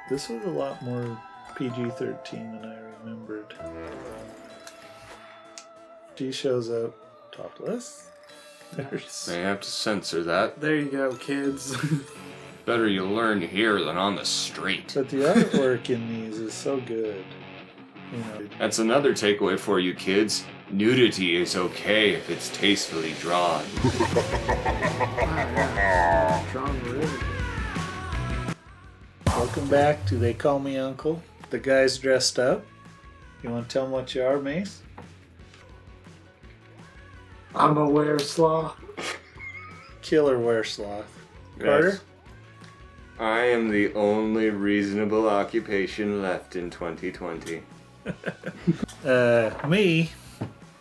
This was a lot more PG-13 than I remembered. She shows up topless. They have to censor that. There you go, kids. Better you learn here than on the street. But the artwork in these is so good. You know. That's another takeaway for you kids. Nudity is okay if it's tastefully drawn. Welcome back to They Call Me Uncle. The guy's dressed up. You want to tell them what you are, Mace? I'm a Were-Sloth. Killer Were-Sloth. Carter? Yes. I am the only reasonable occupation left in 2020. Me,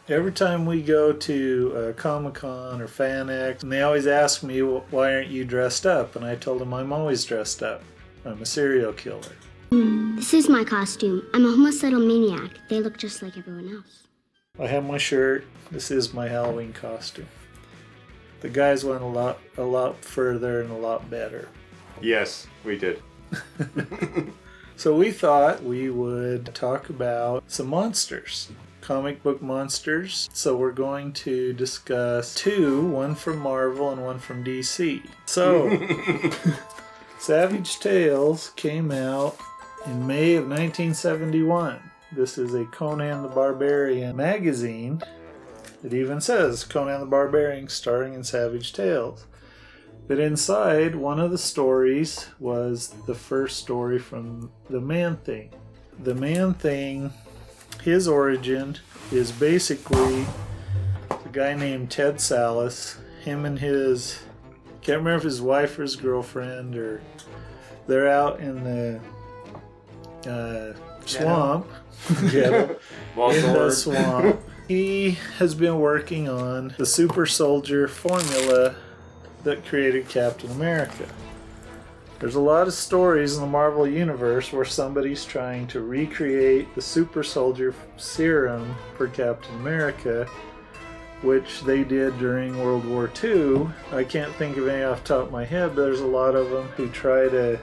every time we go to Comic-Con or FanX, and they always ask me, why aren't you dressed up? And I told them I'm always dressed up. I'm a serial killer. This is my costume. I'm a homicidal maniac. They look just like everyone else. I have my shirt. This is my Halloween costume. The guys went a lot further and a lot better. Yes, we did. So we thought we would talk about some monsters, comic book monsters. So we're going to discuss two, one from Marvel and one from DC. So, Savage Tales came out in May of 1971. This is a Conan the Barbarian magazine. It even says Conan the Barbarian starring in Savage Tales. But inside, one of the stories was the first story from the Man-Thing. The Man-Thing, his origin is basically a guy named Ted Sallis. Him and his, can't remember if his wife or his girlfriend, or they're out in the swamp. In the swamp. He has been working on the super soldier formula that created Captain America. There's a lot of stories in the Marvel Universe where somebody's trying to recreate the super soldier serum for Captain America, which they did during World War II. I can't think of any off the top of my head, but there's a lot of them who try to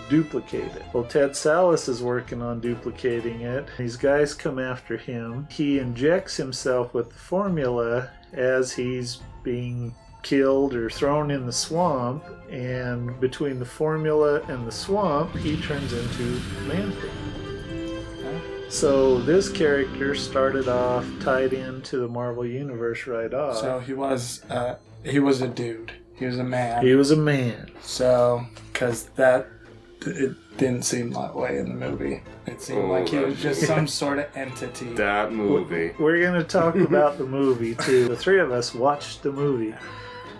duplicate it. Well, Ted Sallis is working on duplicating it. These guys come after him. He injects himself with the formula as he's being killed or thrown in the swamp, and between the formula and the swamp, he turns into Man-Thing. So this character started off tied into the Marvel Universe right off. So he was a dude. He was a man. He was a man. So, because it didn't seem that way in the movie. It seemed like he was just some sort of entity. That movie. We're going to talk about the movie too. The three of us watched the movie.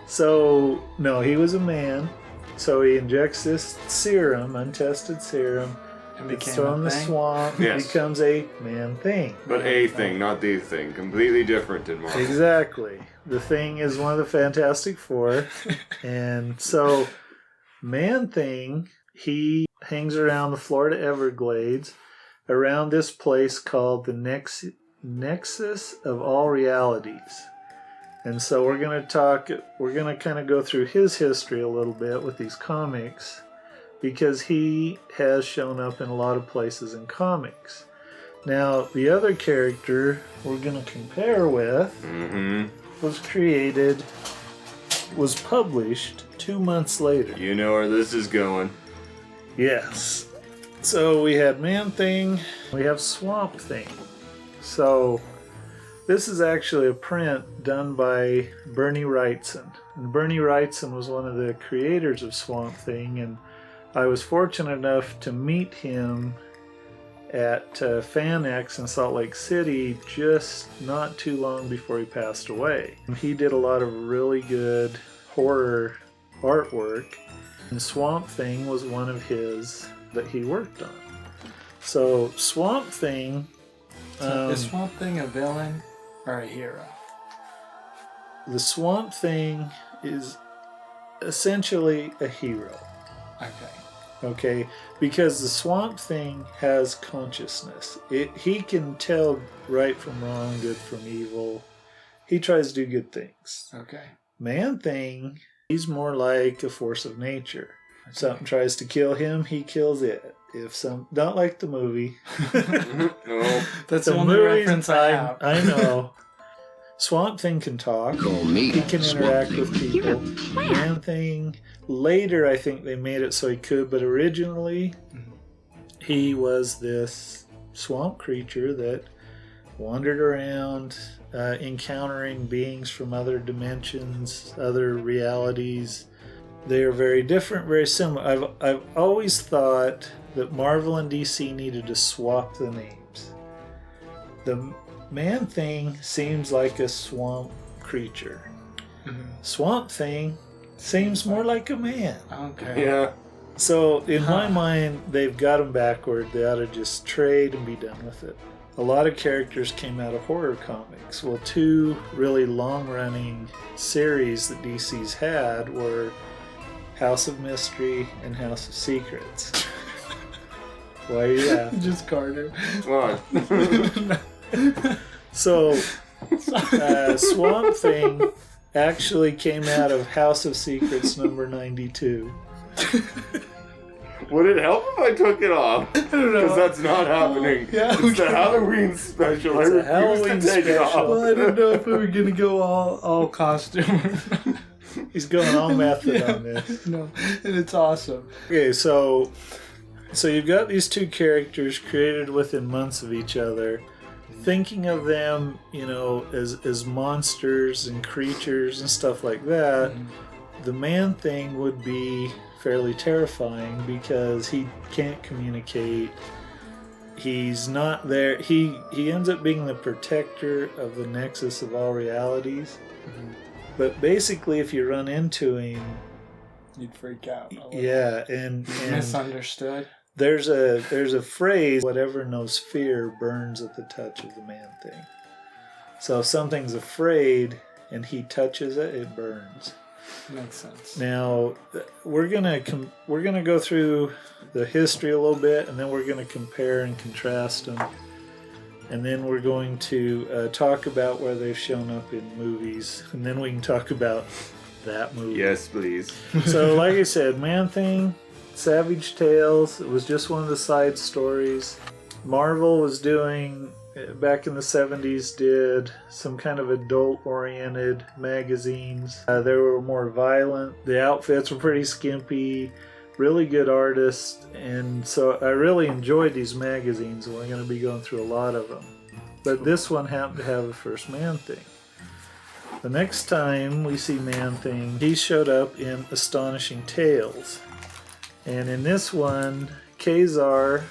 So, no, he was a man. So he injects this serum, untested serum, And it's became thrown a in the thing? swamp, Yes. becomes a Man-Thing. But a thing, not the thing. Completely different in Marvel. Exactly. The Thing is one of the Fantastic Four. And so, Man-Thing, he hangs around the Florida Everglades, around this place called the Nexus of All Realities. And so we're going to kind of go through his history a little bit with these comics, because he has shown up in a lot of places in comics. Now, the other character we're going to compare with was published 2 months later. You know where this is going. Yes. So we had Man-Thing, we have Swamp Thing. So this is actually a print done by Bernie Wrightson. And Bernie Wrightson was one of the creators of Swamp Thing, and I was fortunate enough to meet him at FanX in Salt Lake City just not too long before he passed away. He did a lot of really good horror artwork, and Swamp Thing was one of his that he worked on. So Swamp Thing... is Swamp Thing a villain or a hero? The Swamp Thing is essentially a hero. Okay, because the Swamp Thing has consciousness. He can tell right from wrong, good from evil. He tries to do good things. Okay. Man-Thing, he's more like a force of nature. Something tries to kill him, he kills it. not like the movie. No. That's the only reference I have. I know. Swamp Thing can talk. He can interact with people. Man Thing, later I think they made it so he could, but originally he was this swamp creature that wandered around, encountering beings from other dimensions, other realities. They are very different, very similar. I've always thought that Marvel and DC needed to swap the names. The Man Thing seems like a swamp creature. Mm-hmm. Swamp Thing seems more like a man. Okay. Yeah. So in my mind, they've got them backward. They ought to just trade and be done with it. A lot of characters came out of horror comics. Well, two really long-running series that DC's had were House of Mystery and House of Secrets. Why are you laughing? Just Carter. Come on. So, Swamp Thing actually came out of House of Secrets number 92. Would it help if I took it off? I don't know. Because that's not happening. Yeah, it's the Halloween special. It's I a refuse Halloween to take it off. special. Well, I didn't know if we were going to go all costume. He's going all method on this. No, and it's awesome. Okay, so you've got these two characters created within months of each other. Thinking of them, as monsters and creatures and stuff like that, the Man Thing would be fairly terrifying because he can't communicate. He's not there. He ends up being the protector of the nexus of all realities. Mm-hmm. But basically, if you run into him, you'd freak out. Yeah, and misunderstood. There's a phrase: "Whatever knows fear burns at the touch of the Man Thing." So if something's afraid and he touches it, it burns. Makes sense. Now we're gonna go through the history a little bit, and then we're gonna compare and contrast them, and then we're going to talk about where they've shown up in movies, and then we can talk about that movie. Yes, please. So, like I said, Man Thing, Savage Tales. It was just one of the side stories. Marvel was doing, back in the 70s, did some kind of adult-oriented magazines. They were more violent. The outfits were pretty skimpy. Really good artists. And so I really enjoyed these magazines, and we're going to be going through a lot of them. But this one happened to have the first Man Thing. The next time we see Man Thing, he showed up in Astonishing Tales. And in this one, Kazar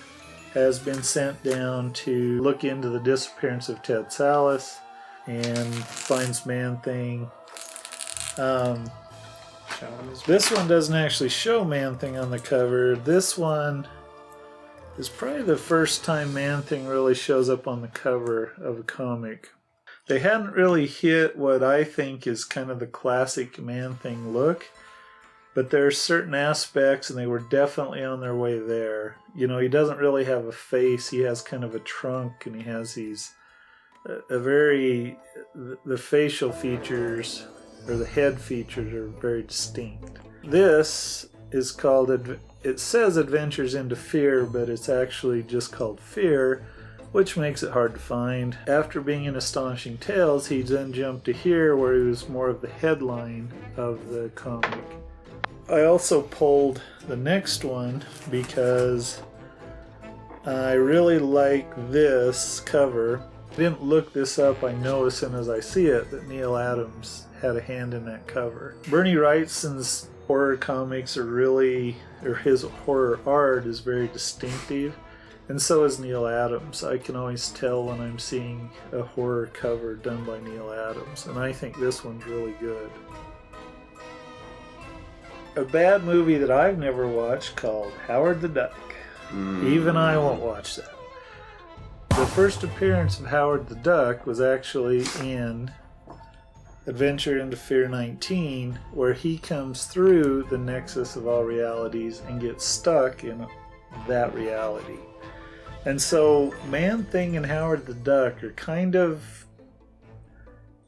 has been sent down to look into the disappearance of Ted Sallis and finds Man Thing. This one doesn't actually show Man Thing on the cover. This one is probably the first time Man Thing really shows up on the cover of a comic. They hadn't really hit what I think is kind of the classic Man Thing look. But there are certain aspects, and they were definitely on their way there. He doesn't really have a face. He has kind of a trunk, and he has these the facial features, or the head features, are very distinct. This is called, it says Adventures into Fear, but it's actually just called Fear, which makes it hard to find. After being in Astonishing Tales, he then jumped to here, where he was more of the headline of the comic. I also pulled the next one because I really like this cover. I didn't look this up. I know as soon as I see it that Neil Adams had a hand in that cover. Bernie Wrightson's horror comics his horror art is very distinctive, and so is Neil Adams. I can always tell when I'm seeing a horror cover done by Neil Adams, and I think this one's really good. A bad movie that I've never watched called Howard the Duck. Even I won't watch that. The first appearance of Howard the Duck was actually in Adventure into Fear 19, where he comes through the nexus of all realities and gets stuck in that reality. And so Man Thing and Howard the Duck are kind of,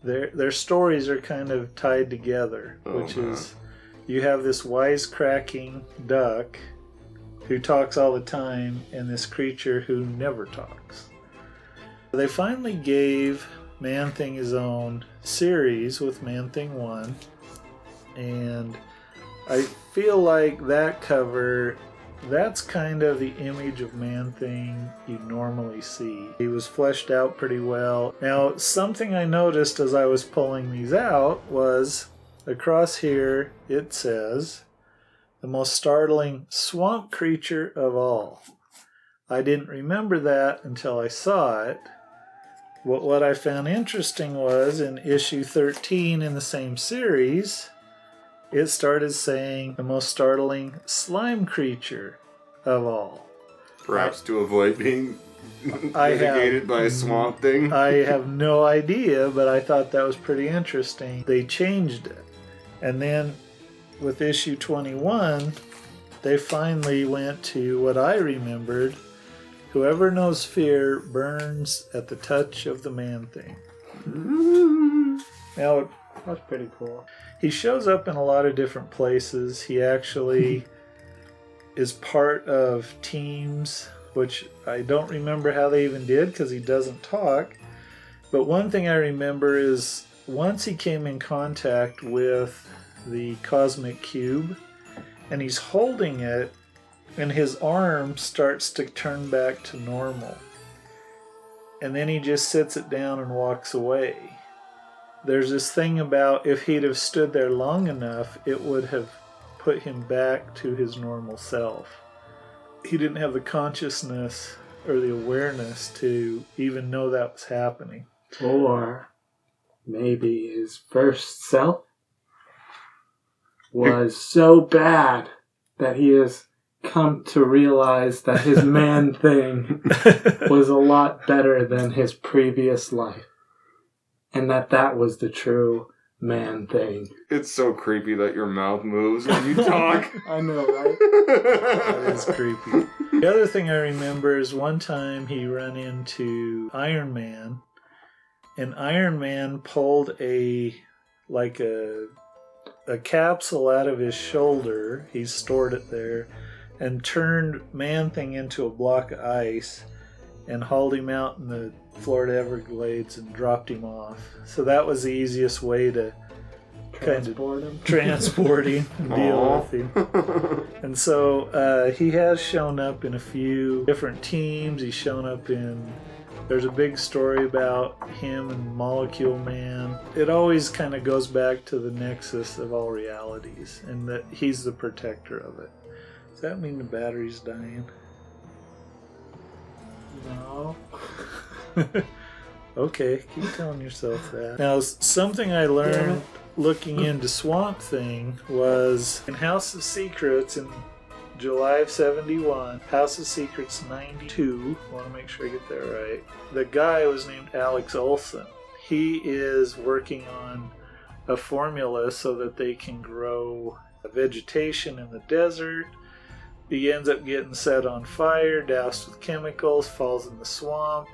their stories are kind of tied together, which is, you have this wisecracking duck who talks all the time and this creature who never talks. They finally gave Man-Thing his own series with Man-Thing 1, and I feel like that cover, that's kind of the image of Man-Thing you normally see. He was fleshed out pretty well. Now, something I noticed as I was pulling these out was across here it says, the most startling swamp creature of all. I didn't remember that until I saw it. What I found interesting was in issue 13 in the same series, it started saying the most startling slime creature of all. Perhaps to avoid being mitigated by a Swamp Thing? I have no idea, but I thought that was pretty interesting. They changed it. And then with issue 21, they finally went to what I remembered. Whoever knows fear burns at the touch of the Man-Thing. Now, That's pretty cool. he shows up in a lot of different places. He actually is part of teams, which I don't remember how they even did because he doesn't talk. But one thing I remember is once he came in contact with the cosmic cube and he's holding it, and his arm starts to turn back to normal. And then he just sits it down and walks away. There's this thing about if he'd have stood there long enough, it would have put him back to his normal self. He didn't have the consciousness or the awareness to even know that was happening. Or maybe his first self was so bad that he has come to realize that his Man-Thing was a lot better than his previous life. And that was the true Man-Thing. It's so creepy that your mouth moves when you talk. I know, right? That is creepy. The other thing I remember is one time he ran into Iron Man, and Iron Man pulled a capsule out of his shoulder. He stored it there and turned Man-Thing into a block of ice and hauled him out in the Florida Everglades and dropped him off. So that was the easiest way to transport him and deal with him. And so he has shown up in a few different teams. He's shown up in... There's a big story about him and Molecule Man. It always kind of goes back to the nexus of all realities and that he's the protector of it. Does that mean the battery's dying? No. Okay, keep telling yourself that. Now, something I learned looking into Swamp Thing was in House of Secrets in July of 71, House of Secrets 92, I want to make sure I get that right. The guy was named Alex Olson. He is working on a formula so that they can grow vegetation in the desert. He ends up getting set on fire, doused with chemicals, falls in the swamp.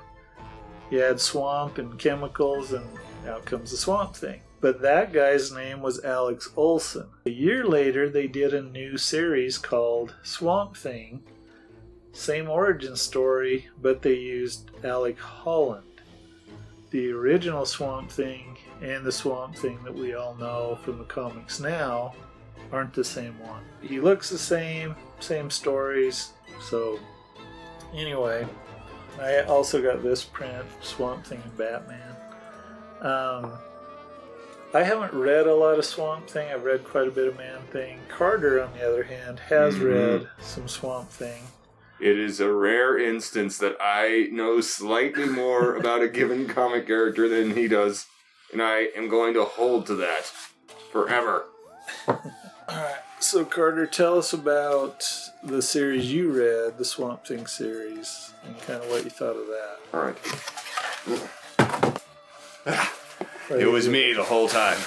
You add swamp and chemicals, and out comes the Swamp Thing. But that guy's name was Alex Olson. A year later, they did a new series called Swamp Thing. Same origin story, but they used Alec Holland. The original Swamp Thing and the Swamp Thing that we all know from the comics now aren't the same one. He looks the same stories. So, anyway, I also got this print, Swamp Thing and Batman. I haven't read a lot of Swamp Thing. I've read quite a bit of Man-Thing. Carter, on the other hand, has read some Swamp Thing. It is a rare instance that I know slightly more about a given comic character than he does, and I am going to hold to that forever. Alright, so Carter, tell us about the series you read, the Swamp Thing series, and kind of what you thought of that. Alright. It was me the whole time.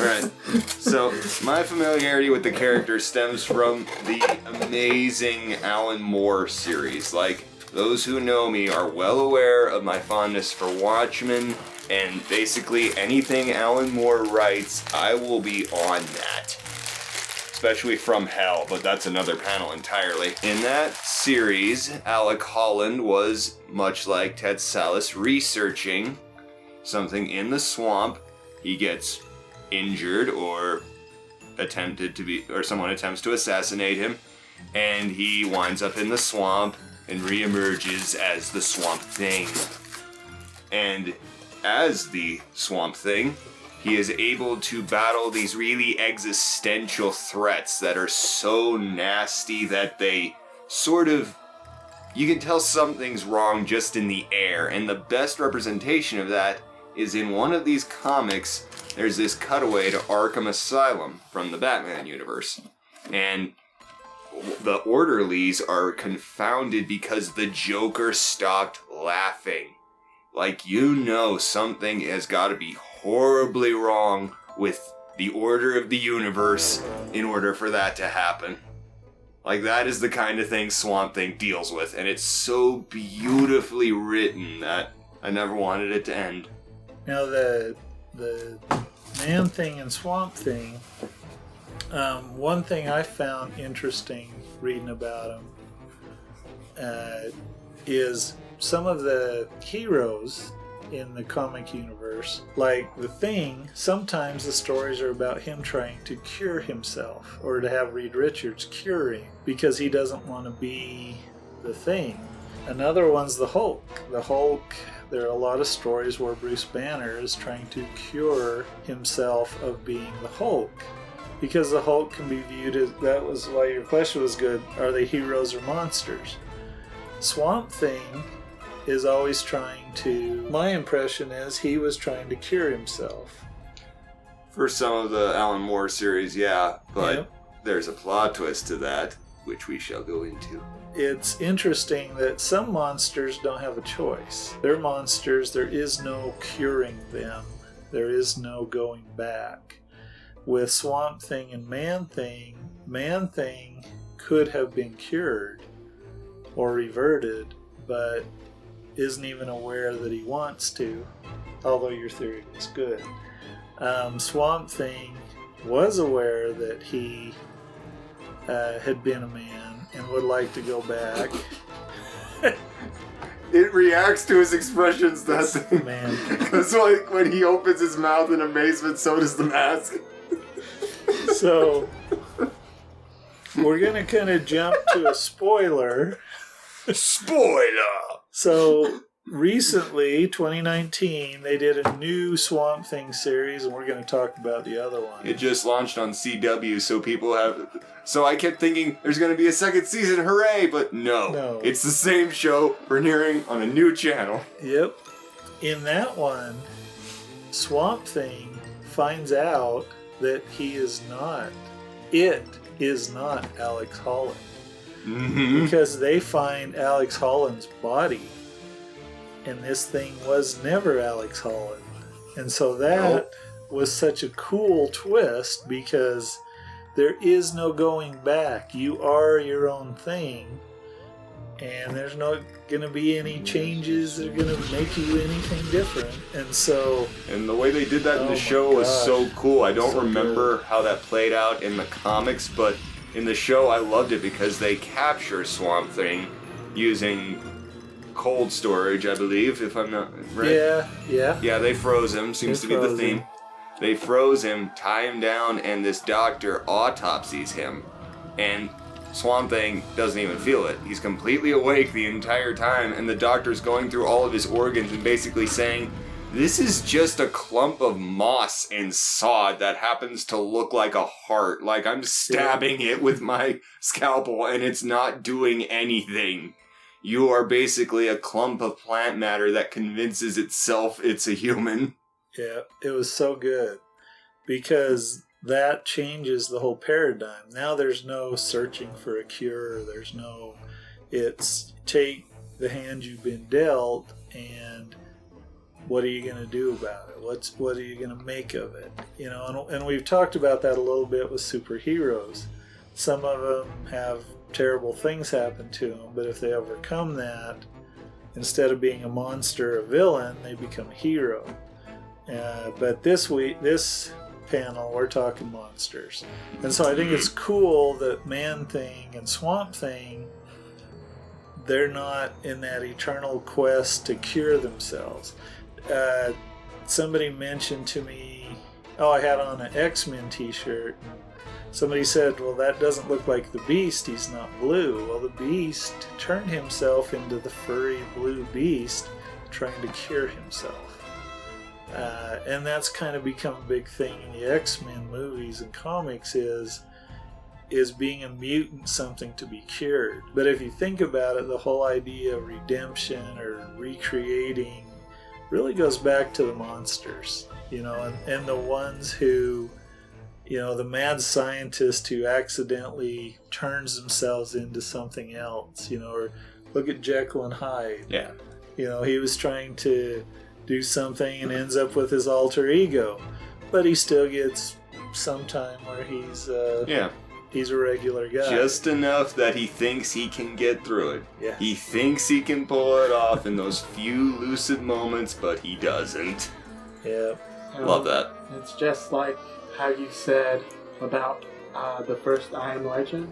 Alright, so my familiarity with the character stems from the amazing Alan Moore series. Like, those who know me are well aware of my fondness for Watchmen, and basically anything Alan Moore writes, I will be on that. especially from hell, but that's another panel entirely. In that series, Alec Holland was, much like Ted Sallis, researching something in the swamp. He gets injured or someone attempts to assassinate him, and he winds up in the swamp and reemerges as the Swamp Thing. And as the Swamp Thing, he is able to battle these really existential threats that are so nasty that they you can tell something's wrong just in the air. And the best representation of that is in one of these comics. There's this cutaway to Arkham Asylum from the Batman universe. And the orderlies are confounded because the Joker stopped laughing. Like, something has got to be horribly wrong with the order of the universe in order for that to happen. Like, that is the kind of thing Swamp Thing deals with, and it's so beautifully written that I never wanted it to end. Now, the Man Thing and Swamp Thing, one thing I found interesting reading about them is some of the heroes in the comic universe, like the Thing, sometimes the stories are about him trying to cure himself, or to have Reed Richards cure him because he doesn't want to be the Thing. Another one's the Hulk. The Hulk, there are a lot of stories where Bruce Banner is trying to cure himself of being the Hulk, because the Hulk can be viewed as, that was why your question was good, are they heroes or monsters? Swamp Thing is always trying to, my impression is he was trying to cure himself. For some of the Alan Moore series, yeah, but there's a plot twist to that, which we shall go into. It's interesting that some monsters don't have a choice. They're monsters, there is no curing them. There is no going back. With Swamp Thing and Man Thing could have been cured or reverted, but isn't even aware that he wants to, although your theory was good. Swamp Thing was aware that he had been a man and would like to go back. It reacts to his expressions, that's Man. Because like when he opens his mouth in amazement, so does the mask. So we're gonna kind of jump to a spoiler. Spoiler! So recently, 2019, they did a new Swamp Thing series, and we're going to talk about the other one. It just launched on CW, so I kept thinking there's going to be a second season, hooray! But no. It's the same show premiering on a new channel. Yep. In that one, Swamp Thing finds out that it is not Alex Holland. Mm-hmm. Because they find Alex Holland's body, and this thing was never Alex Holland. And so that was such a cool twist, because there is no going back. You are your own thing, and there's not going to be any changes that are going to make you anything different. And the way they did that in the show was so cool. I don't remember how that played out in the comics, but in the show, I loved it because they capture Swamp Thing using cold storage, I believe, if I'm not right. Yeah. Yeah, they froze him. Seems to be the theme. They froze him, tie him down, and this doctor autopsies him. And Swamp Thing doesn't even feel it. He's completely awake the entire time, and the doctor's going through all of his organs and basically saying, this is just a clump of moss and sod that happens to look like a heart. Like, I'm stabbing it with my scalpel and it's not doing anything. You are basically a clump of plant matter that convinces itself it's a human. Yeah, it was so good. Because that changes the whole paradigm. Now there's no searching for a cure. It's take the hand you've been dealt and what are you going to do about it? What are you going to make of it? You know, and we've talked about that a little bit with superheroes. Some of them have terrible things happen to them, but if they overcome that, instead of being a monster, a villain, they become a hero. But this panel, we're talking monsters. And so I think it's cool that Man-Thing and Swamp-Thing, they're not in that eternal quest to cure themselves. Somebody mentioned to me, I had on an X-Men t-shirt. Somebody said, well, that doesn't look like the Beast, he's not blue. Well, the Beast turned himself into the furry blue beast trying to cure himself. And that's kind of become a big thing in the X-Men movies and comics is being a mutant something to be cured. But if you think about it, the whole idea of redemption or recreating really goes back to the monsters, and the ones who, the mad scientist who accidentally turns themselves into something else, or look at Jekyll and Hyde. Yeah. He was trying to do something and ends up with his alter ego, but he still gets some time where he's a regular guy. Just enough that he thinks he can get through it. Yes. He thinks he can pull it off in those few lucid moments, but he doesn't. Yeah. Love that. It's just like how you said about the first I Am Legend.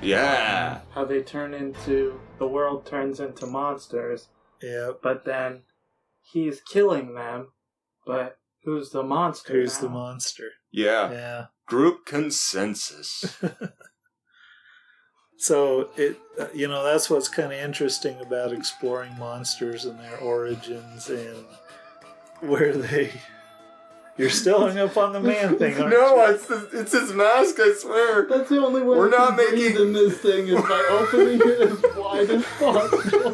Yeah. How they the world turns into monsters. Yeah. But then he's killing them, but who's the monster Who's now? the monster? Yeah. Yeah. Group consensus. So that's what's kind of interesting about exploring monsters and their origins and where they. You're still hung up on the man thing, aren't you? It's his mask, I swear. That's the only way We're not making in this thing is by opening it as wide as possible.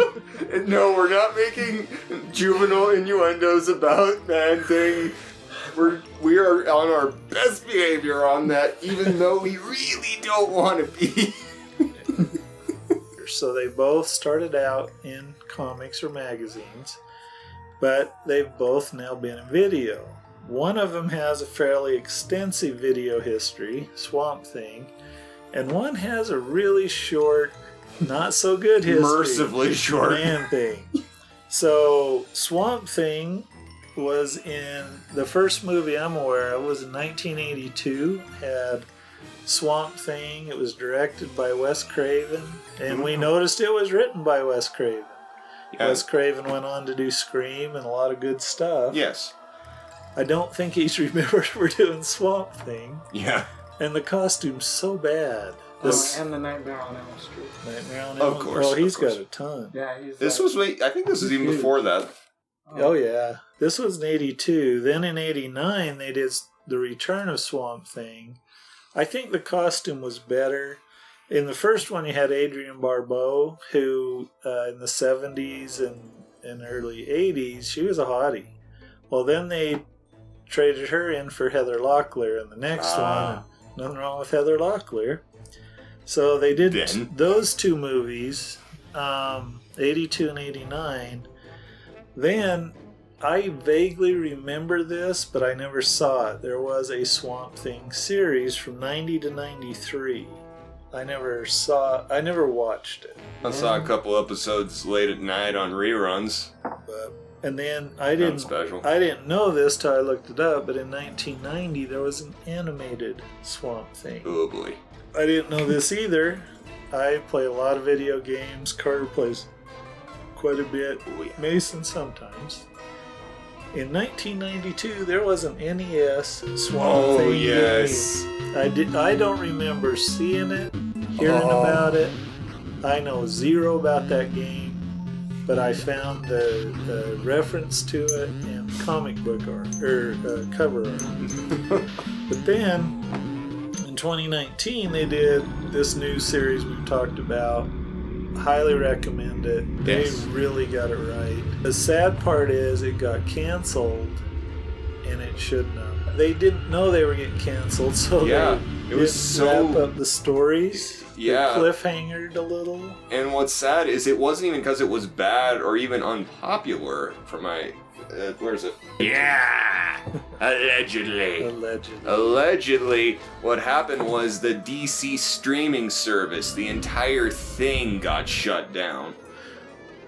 No, we're not making juvenile innuendos about Man-Thing. We are on our best behavior on that, even though we really don't want to be. So they both started out in comics or magazines, but they've both now been in video. One of them has a fairly extensive video history, Swamp Thing, and one has a really short, not so good history. Mercifully short. Man-Thing. So Swamp Thing was in the first movie I'm aware of was in 1982. Had Swamp Thing. It was directed by Wes Craven, and we noticed it was written by Wes Craven. Yeah. Wes Craven went on to do Scream and a lot of good stuff. Yes. I don't think he's remembered for doing Swamp Thing. Yeah. And the costume's so bad. And the Nightmare on Elm Street. Nightmare on Elm Street. Of course. Well, he's got a ton. Yeah, I think this was even before that. Oh, yeah. This was in 82. Then in 89, they did The Return of Swamp Thing. I think the costume was better. In the first one, you had Adrienne Barbeau, who in the 70s and early 80s, she was a hottie. Well, then they traded her in for Heather Locklear in the next one. Nothing wrong with Heather Locklear. So they did those two movies, 82 and 89. Then I vaguely remember this, but I never saw it. There was a Swamp Thing series from 90 to 93. I never watched it. I saw a couple episodes late at night on reruns. And then I didn't know this till I looked it up, but in 1990 there was an animated Swamp Thing. Oh boy. I didn't know this either. I play a lot of video games. Carter plays quite a bit. Mason sometimes. In 1992 there was an NES Swamp Thing yes. game. I don't remember seeing it, hearing about it. I know zero about that game. But I found the reference to it in comic book art, or cover art. But then, in 2019, they did this new series we've talked about. Highly recommend it. Yes. They really got it right. The sad part is it got canceled, and it shouldn't have. They didn't know they were getting canceled, so they didn't wrap up the stories. Yeah. They cliffhangered a little. And what's sad is it wasn't even because it was bad or even unpopular for my... where is it? Yeah! Allegedly, what happened was the DC streaming service, the entire thing got shut down.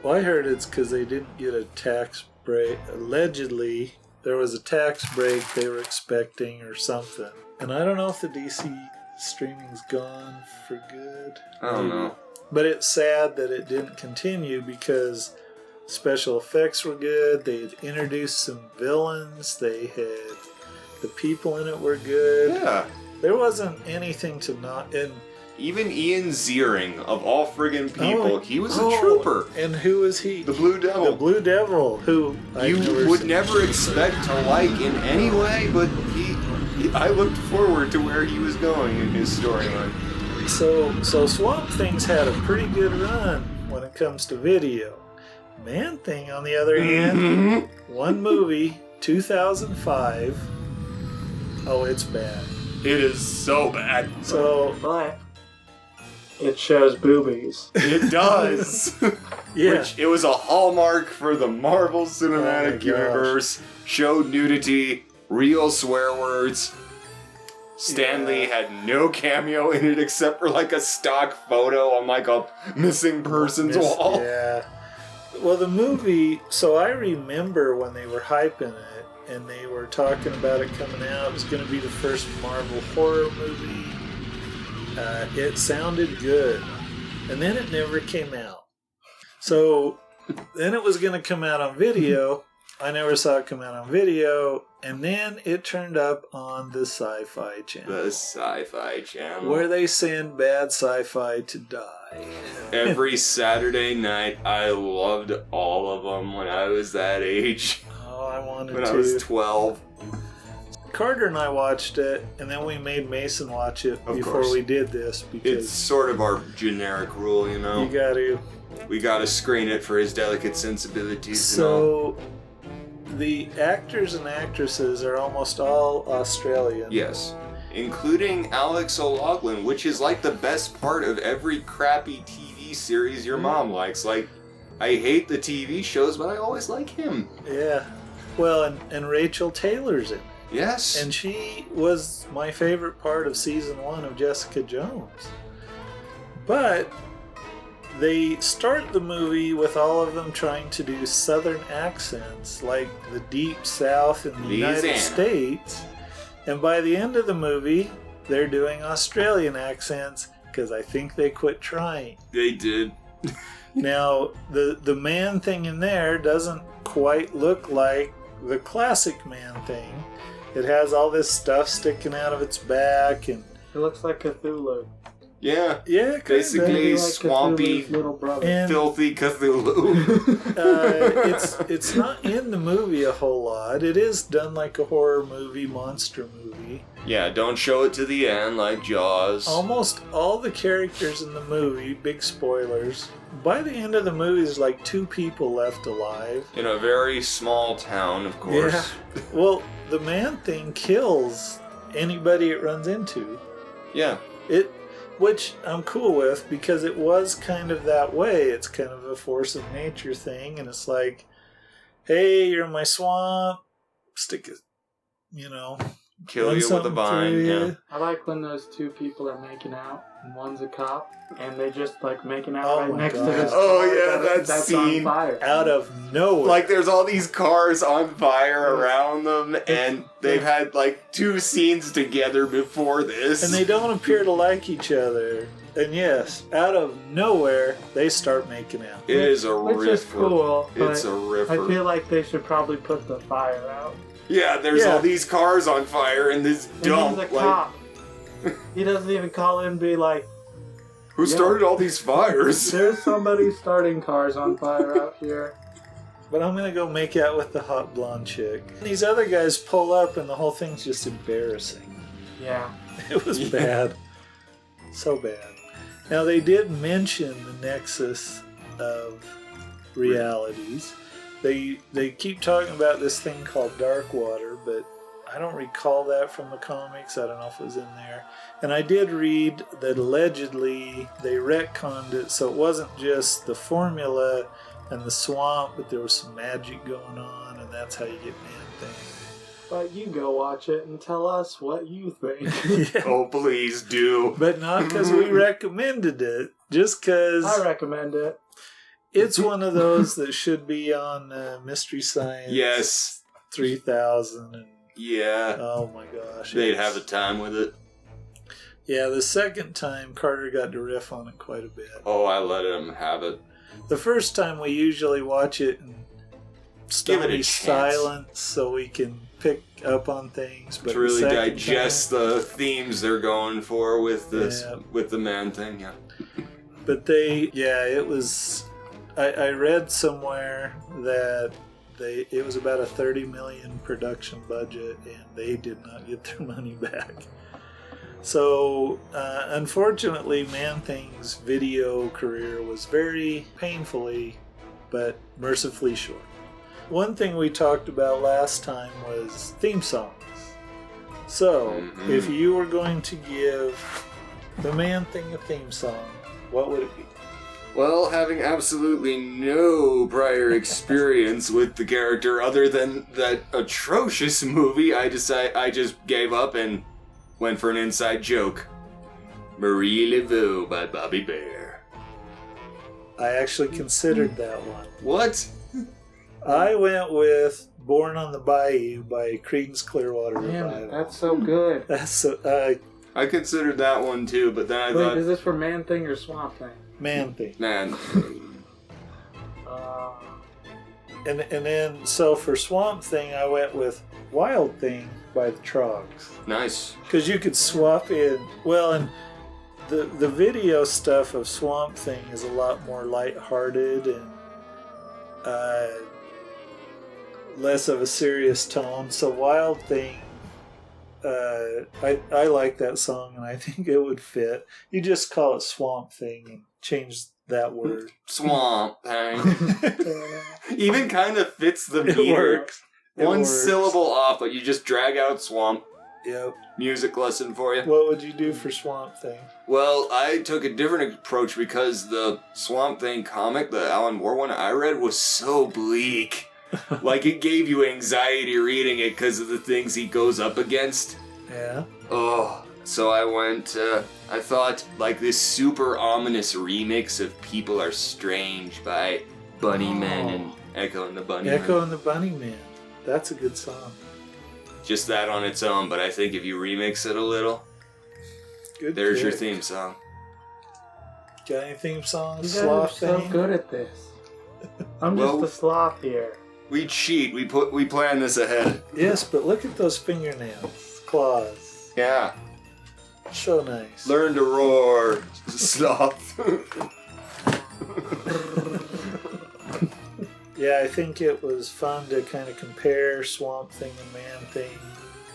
Well, I heard it's because they didn't get a tax break. Allegedly, there was a tax break they were expecting or something. And I don't know if the DC streaming's gone for good. I don't know. But it's sad that it didn't continue because special effects were good. They had introduced some villains. They had the people in it were good. Yeah. There wasn't anything to not. And even Ian Ziering, of all friggin' people, he was a trooper. And who was he? The Blue Devil. The Blue Devil, who you would never expect to like in any way, but I looked forward to where he was going in his storyline. So Swamp Thing's had a pretty good run when it comes to video. Man Thing, on the other hand, one movie, 2005. Oh, it's bad. It is so bad. But it shows boobies. It does. Yeah. Which, it was a hallmark for the Marvel Cinematic Universe. Showed nudity, real swear words. Stan Lee had no cameo in it except for like a stock photo on like a missing persons wall. Yeah. Well, the movie, so I remember when they were hyping it and they were talking about it coming out. It was going to be the first Marvel horror movie. It sounded good. And then it never came out. So then it was going to come out on video. I never saw it come out on video. And then it turned up on the Syfy channel. The Syfy channel. Where they send bad sci-fi to die. Every Saturday night, I loved all of them when I was that age. Oh, I wanted to. When I was 12. Carter and I watched it, and then we made Mason watch it before we did this. Because it's sort of our generic rule, you know? You gotta. We gotta screen it for his delicate sensibilities. So, the actors and actresses are almost all Australian. Yes. Including Alex O'Loughlin, which is like the best part of every crappy TV series your mom likes. Like, I hate the TV shows, but I always like him. Yeah. Well, and Rachel Taylor's in it. Yes. And she was my favorite part of season 1 of Jessica Jones. But they start the movie with all of them trying to do southern accents, like the deep south in the United States. And by the end of the movie, they're doing Australian accents because I think they quit trying. They did. Now, the Man Thing in there doesn't quite look like the classic Man Thing. It has all this stuff sticking out of its back, and it looks like Cthulhu. Yeah. Yeah, basically like swampy, little brother. And filthy Cthulhu. It's not in the movie a whole lot. It is done like a horror movie, monster movie. Yeah, don't show it to the end like Jaws. Almost all the characters in the movie, big spoilers, by the end of the movie there's like 2 people left alive. In a very small town, of course. Yeah. Well, the Man Thing kills anybody it runs into. Yeah. Which I'm cool with because it was kind of that way. It's kind of a force of nature thing, and it's like, hey, you're in my swamp, stick it, kill you with a vine. Yeah. I like when those 2 people are making out, and one's a cop, and they just like making out next to this car that's scene on fire. Out of nowhere. Like there's all these cars on fire around them, and they've had like 2 scenes together before this. And they don't appear to like each other. And yes, out of nowhere, they start making out. It is a riffer. Which is cool. It's a riffer. I feel like they should probably put the fire out. Yeah, there's all these cars on fire in this dump. And he's a cop. He doesn't even call in and be like, who started all these fires? There's somebody starting cars on fire out here. But I'm going to go make out with the hot blonde chick. And these other guys pull up and the whole thing's just embarrassing. Yeah. It was bad. So bad. Now, they did mention the nexus of realities. They keep talking about this thing called Dark Water, but I don't recall that from the comics. I don't know if it was in there. And I did read that allegedly they retconned it, so it wasn't just the formula and the swamp, but there was some magic going on, and that's how you get Man Thing. But you go watch it and tell us what you think. Yeah. Oh, please do. But not because we recommended it, just because I recommend it. It's one of those that should be on Mystery Science. Yes. 3000 and Yeah. oh my gosh. They'd have a time with it. Yeah, the second time Carter got to riff on it quite a bit. Oh, I let him have it. The first time we usually watch it in stony silence so we can pick up on things. But to really digest the themes they're going for with this, with the man thing, yeah. But it was. I read somewhere that it was about a $30 million production budget, and they did not get their money back. So, unfortunately, Man-Thing's video career was very painfully, but mercifully short. One thing we talked about last time was theme songs. So, if you were going to give the Man-Thing a theme song, what would it be? Well, having absolutely no prior experience with the character other than that atrocious movie, I just gave up and went for an inside joke. Marie Laveau by Bobby Bear. I actually considered that one. What? I went with Born on the Bayou by Creedence Clearwater Revival. Man, that's so good. That's so, I considered that one too, but then I thought... Is this for Man Thing or Swamp Thing? Man Thing. Man. And then, so for Swamp Thing, I went with Wild Thing by the Trogs. Nice. Because you could swap in, well, and the video stuff of Swamp Thing is a lot more lighthearted and less of a serious tone. So Wild Thing, I like that song, and I think it would fit. You just call it Swamp Thing and change that word. Swamp Thing. Even kind of fits the meter. It works. One syllable off, but you just drag out swamp. Yep. Music lesson for you. What would you do for Swamp Thing? Well, I took a different approach because the Swamp Thing comic, the Alan Moore one I read, was so bleak. Like, it gave you anxiety reading it because of the things he goes up against. Yeah. Oh, so I went, I thought, like, this super ominous remix of People Are Strange by Bunnymen and Echo and the Bunnymen. Echo and the Bunnymen. That's a good song. Just that on its own, but I think if you remix it a little, there's your theme song. Got any theme songs? You guys are so good at this. I'm just a sloth here. We cheat. We plan this ahead. Yes, but look at those fingernails, claws. Yeah. So nice. Learn to roar, sloth. Yeah, I think it was fun to kind of compare Swamp Thing and Man Thing.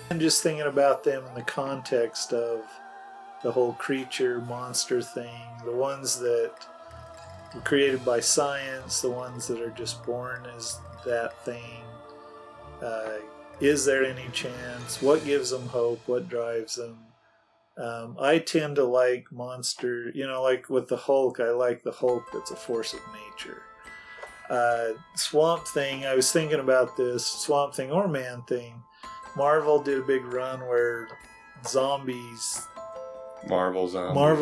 And just thinking about them in the context of the whole creature, monster thing. The ones that were created by science, the ones that are just born as that thing. Is there any chance? What gives them hope? What drives them? I tend to like monster, like with the Hulk, I like the Hulk that's a force of nature. Swamp Thing, I was thinking about this, Swamp Thing or Man Thing. Marvel did a big run where Marvel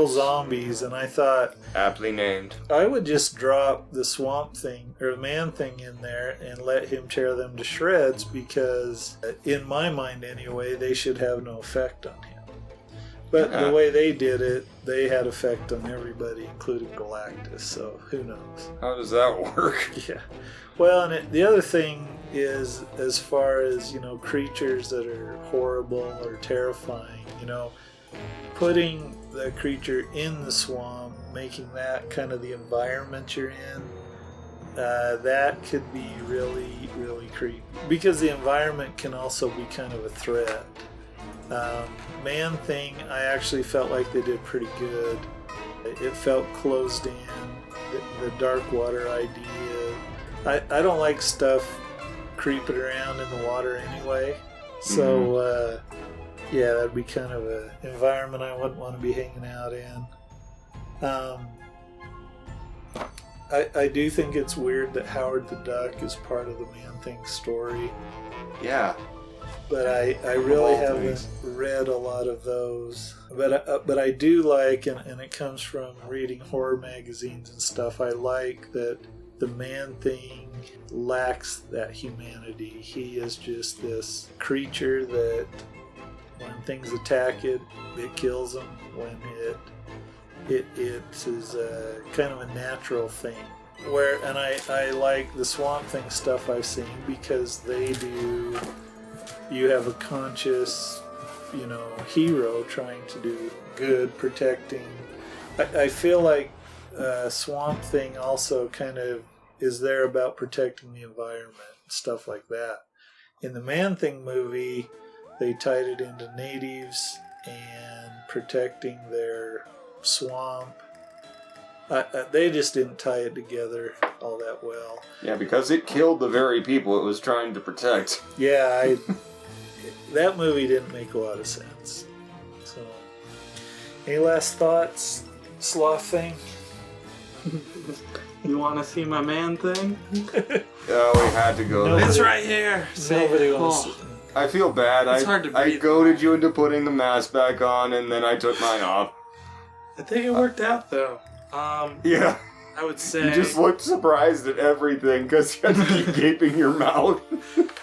Zombies, and I thought, aptly named, I would just drop the Swamp Thing or the Man Thing in there and let him tear them to shreds, because in my mind anyway, they should have no effect on him. But the way they did it, they had effect on everybody, including Galactus, so who knows? How does that work? Yeah. Well, and the other thing is, as far as, creatures that are horrible or terrifying, putting the creature in the swamp, making that kind of the environment you're in, that could be really, really creepy. Because the environment can also be kind of a threat. Man Thing, I actually felt like they did pretty good. It felt closed in. The dark water idea. I don't like stuff creeping around in the water anyway. So, that'd be kind of an environment I wouldn't want to be hanging out in. I do think it's weird that Howard the Duck is part of the Man Thing story. Yeah. But I really haven't read a lot of those. But I do like, and it comes from reading horror magazines and stuff, I like that the Man-Thing lacks that humanity. He is just this creature that when things attack it, it kills them. When it is kind of a natural thing. And I like the Swamp Thing stuff I've seen because you have a conscious, hero trying to do good, protecting. I feel like Swamp Thing also kind of is there about protecting the environment, stuff like that. In the Man-Thing movie, they tied it into natives and protecting their swamp. They just didn't tie it together all that well. Yeah, because it killed the very people it was trying to protect. Yeah, that movie didn't make a lot of sense. So, any last thoughts, Sloth Thing? You want to see my Man-Thing? Oh, we had to go there. It's right here. Nobody wants to. I feel bad. It's hard to breathe. I goaded you into putting the mask back on, and then I took mine off. I think it worked out, though. Yeah. I would say... You just looked surprised at everything because you had to keep gaping your mouth.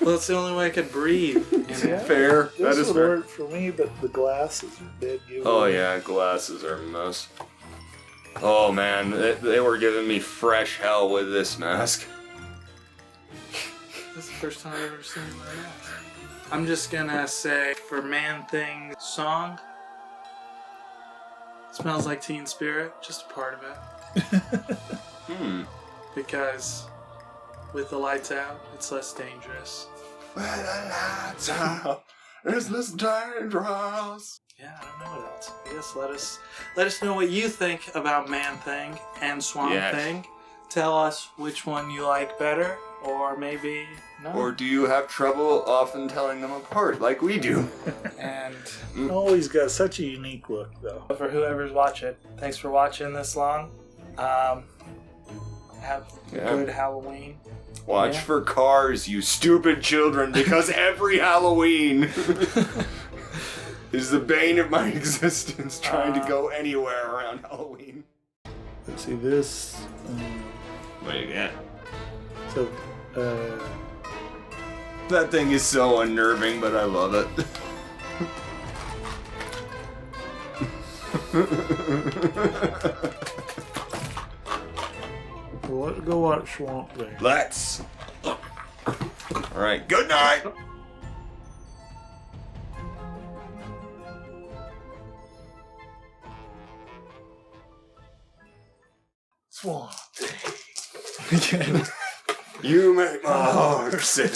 Well, it's the only way I could breathe. Yeah, fair. That this is would fair. work for me, but the glasses are dead. Oh, yeah. Glasses are a mess. Oh, man. They were giving me fresh hell with this mask. This is the first time I've ever seen my mask. I'm just gonna say, for Man-Thing song, smells like Teen Spirit, just a part of it. Because with the lights out, it's less dangerous. With the lights out, it's less dangerous. Yeah, I don't know what else. I guess let us know what you think about Man-Thing and Swamp Thing. Tell us which one you like better, or maybe no. Or do you have trouble often telling them apart, like we do? And Oh, he's got such a unique look, though. for whoever's watching, thanks for watching this long. Have a good Halloween. Watch for cars, you stupid children, because every Halloween is the bane of my existence, trying to go anywhere around Halloween. Let's see this. What do you get? So, That thing is so unnerving, but I love it. let's go watch Swamp Thing. Let's. Alright, good night! Swamp Thing. You make my heart sick.